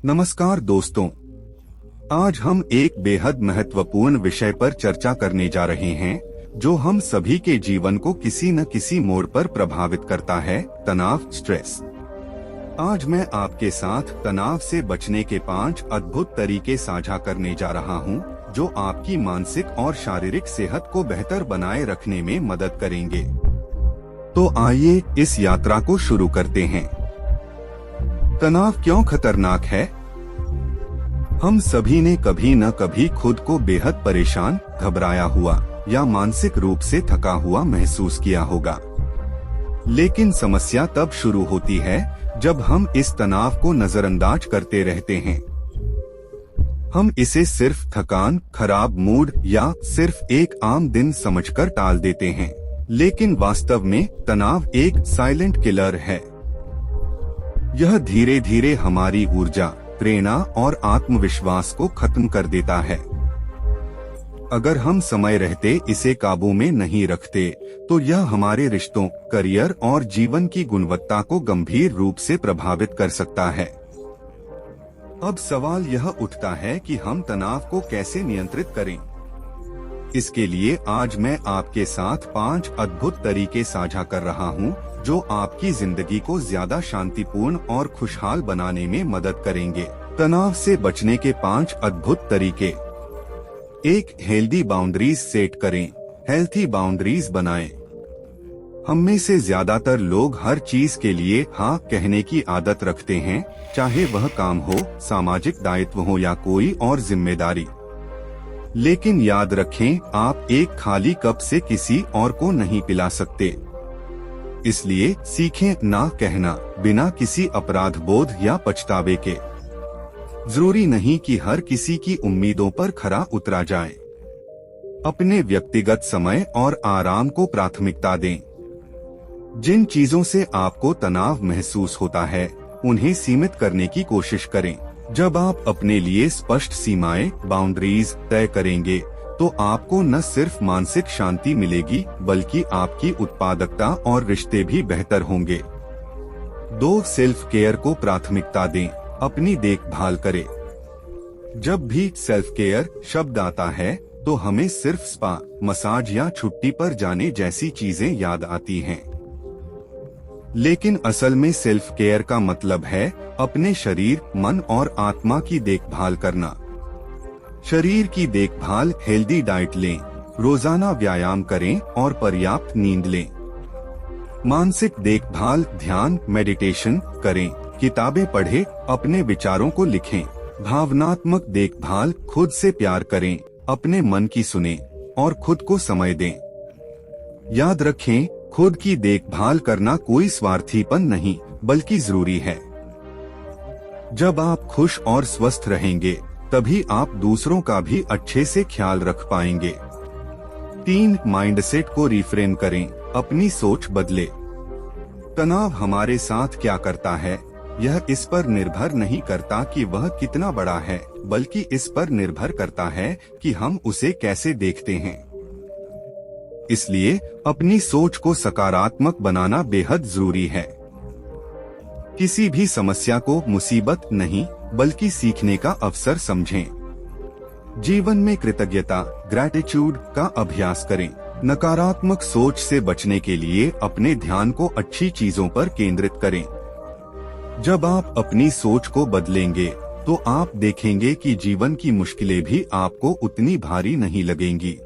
नमस्कार दोस्तों, आज हम एक बेहद महत्वपूर्ण विषय पर चर्चा करने जा रहे हैं जो हम सभी के जीवन को किसी न किसी मोड़ पर प्रभावित करता है, तनाव, स्ट्रेस। आज मैं आपके साथ तनाव से बचने के 5 अद्भुत तरीके साझा करने जा रहा हूं, जो आपकी मानसिक और शारीरिक सेहत को बेहतर बनाए रखने में मदद करेंगे। तो आइए इस यात्रा को शुरू करते हैं। तनाव क्यों खतरनाक है? हम सभी ने कभी न कभी खुद को बेहद परेशान, घबराया हुआ या मानसिक रूप से थका हुआ महसूस किया होगा। लेकिन समस्या तब शुरू होती है जब हम इस तनाव को नजरअंदाज करते रहते हैं। हम इसे सिर्फ थकान, खराब मूड या सिर्फ एक आम दिन समझकर टाल देते हैं, लेकिन वास्तव में तनाव एक साइलेंट किलर है। यह धीरे धीरे हमारी ऊर्जा, प्रेरणा और आत्मविश्वास को खत्म कर देता है। अगर हम समय रहते इसे काबू में नहीं रखते, तो यह हमारे रिश्तों, करियर और जीवन की गुणवत्ता को गंभीर रूप से प्रभावित कर सकता है। अब सवाल यह उठता है कि हम तनाव को कैसे नियंत्रित करें। इसके लिए आज मैं आपके साथ 5 अद्भुत तरीके साझा कर रहा हूँ, जो आपकी जिंदगी को ज्यादा शांतिपूर्ण और खुशहाल बनाने में मदद करेंगे। तनाव से बचने के 5 अद्भुत तरीके। 1. हेल्दी बाउंड्रीज सेट करें। हेल्थी बाउंड्रीज बनाएं। हम में से ज्यादातर लोग हर चीज के लिए हाँ कहने की आदत रखते हैं, चाहे वह काम हो, सामाजिक दायित्व हो या कोई और जिम्मेदारी। लेकिन याद रखें, आप एक खाली कप से किसी और को नहीं पिला सकते। इसलिए सीखें ना कहना, बिना किसी अपराध बोध या पछतावे के। जरूरी नहीं कि हर किसी की उम्मीदों पर खरा उतरा जाए। अपने व्यक्तिगत समय और आराम को प्राथमिकता दें। जिन चीजों से आपको तनाव महसूस होता है, उन्हें सीमित करने की कोशिश करें। जब आप अपने लिए स्पष्ट सीमाएं, बाउंड्रीज तय करेंगे, तो आपको न सिर्फ मानसिक शांति मिलेगी, बल्कि आपकी उत्पादकता और रिश्ते भी बेहतर होंगे। 2. सेल्फ केयर को प्राथमिकता दें। अपनी देखभाल करें। जब भी सेल्फ केयर शब्द आता है, तो हमें सिर्फ स्पा, मसाज या छुट्टी पर जाने जैसी चीजें याद आती हैं। लेकिन असल में सेल्फ केयर का मतलब है अपने शरीर, मन और आत्मा की देखभाल करना। शरीर की देखभाल, हेल्दी डाइट लें, रोजाना व्यायाम करें और पर्याप्त नींद लें। मानसिक देखभाल, ध्यान, मेडिटेशन करें, किताबें पढ़ें, अपने विचारों को लिखें। भावनात्मक देखभाल, खुद से प्यार करें, अपने मन की सुनें और खुद को समय दें। याद रखें, खुद की देखभाल करना कोई स्वार्थीपन नहीं, बल्कि जरूरी है। जब आप खुश और स्वस्थ रहेंगे, तभी आप दूसरों का भी अच्छे से ख्याल रख पाएंगे। 3. माइंडसेट को रिफ्रेम करें, अपनी सोच बदले। तनाव हमारे साथ क्या करता है, यह इस पर निर्भर नहीं करता कि वह कितना बड़ा है, बल्कि इस पर निर्भर करता है कि हम उसे कैसे देखते हैं। इसलिए अपनी सोच को सकारात्मक बनाना बेहद जरूरी है। किसी भी समस्या को मुसीबत नहीं, बल्कि सीखने का अवसर समझें। जीवन में कृतज्ञता, ग्रैटिट्यूड का अभ्यास करें। नकारात्मक सोच से बचने के लिए अपने ध्यान को अच्छी चीजों पर केंद्रित करें। जब आप अपनी सोच को बदलेंगे, तो आप देखेंगे कि जीवन की मुश्किलें भी आपको उतनी भारी नहीं लगेंगी।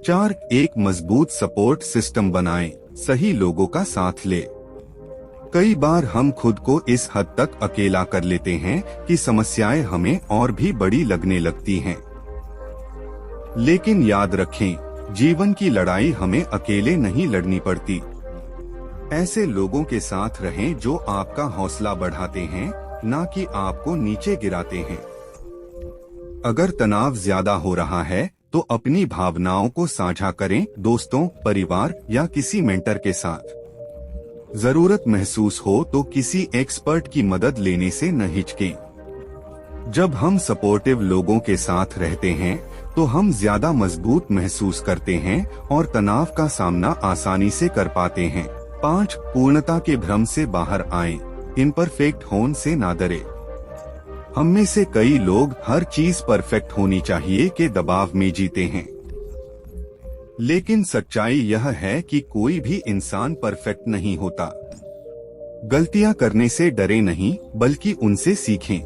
4. एक मजबूत सपोर्ट सिस्टम बनाएं। सही लोगों का साथ ले। कई बार हम खुद को इस हद तक अकेला कर लेते हैं कि समस्याएं हमें और भी बड़ी लगने लगती हैं। लेकिन याद रखें, जीवन की लड़ाई हमें अकेले नहीं लड़नी पड़ती। ऐसे लोगों के साथ रहें जो आपका हौसला बढ़ाते हैं, ना कि आपको नीचे गिराते हैं। अगर तनाव ज्यादा हो रहा है, तो अपनी भावनाओं को साझा करें, दोस्तों, परिवार या किसी मेंटर के साथ। जरूरत महसूस हो तो किसी एक्सपर्ट की मदद लेने से न हिचकें। जब हम सपोर्टिव लोगों के साथ रहते हैं, तो हम ज्यादा मजबूत महसूस करते हैं और तनाव का सामना आसानी से कर पाते हैं। 5. पूर्णता के भ्रम से बाहर आएं। इम्परफेक्ट होने से ना डरे। हम में से कई लोग हर चीज परफेक्ट होनी चाहिए के दबाव में जीते हैं, लेकिन सच्चाई यह है कि कोई भी इंसान परफेक्ट नहीं होता। गलतियां करने से डरे नहीं, बल्कि उनसे सीखें।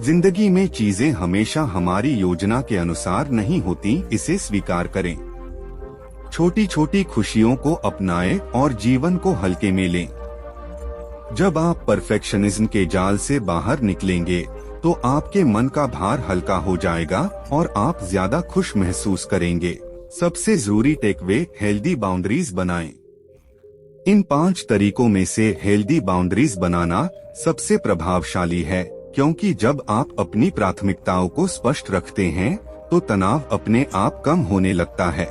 जिंदगी में चीजें हमेशा हमारी योजना के अनुसार नहीं होती, इसे स्वीकार करें। छोटी छोटी खुशियों को अपनाएं और जीवन को हल्के में लें। जब आप परफेक्शनिज्म के जाल से बाहर निकलेंगे तो आपके मन का भार हल्का हो जाएगा और आप ज्यादा खुश महसूस करेंगे। सबसे जरूरी टेकअवे, हेल्दी बाउंड्रीज बनाएं। इन 5 तरीकों में से हेल्दी बाउंड्रीज बनाना सबसे प्रभावशाली है, क्योंकि जब आप अपनी प्राथमिकताओं को स्पष्ट रखते हैं तो तनाव अपने आप कम होने लगता है।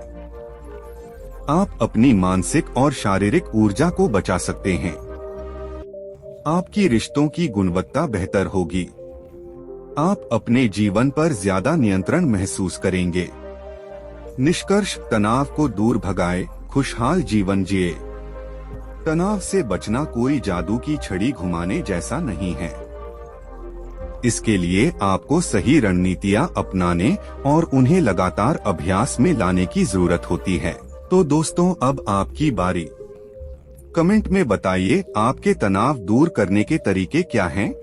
आप अपनी मानसिक और शारीरिक ऊर्जा को बचा सकते हैं। आपकी रिश्तों की गुणवत्ता बेहतर होगी। आप अपने जीवन पर ज्यादा नियंत्रण महसूस करेंगे। निष्कर्ष, तनाव को दूर भगाएं, खुशहाल जीवन जिए। तनाव से बचना कोई जादू की छड़ी घुमाने जैसा नहीं है। इसके लिए आपको सही रणनीतियां अपनाने और उन्हें लगातार अभ्यास में लाने की जरूरत होती है। तो दोस्तों, अब आपकी बारी। कमेंट में बताइए आपके तनाव दूर करने के तरीके क्या हैं?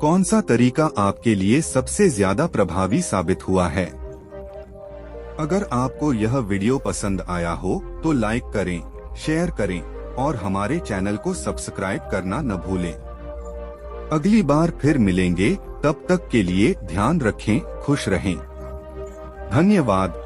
कौन सा तरीका आपके लिए सबसे ज्यादा प्रभावी साबित हुआ है? अगर आपको यह वीडियो पसंद आया हो तो लाइक करें, शेयर करें और हमारे चैनल को सब्सक्राइब करना न भूलें। अगली बार फिर मिलेंगे, तब तक के लिए ध्यान रखें, खुश रहें। धन्यवाद।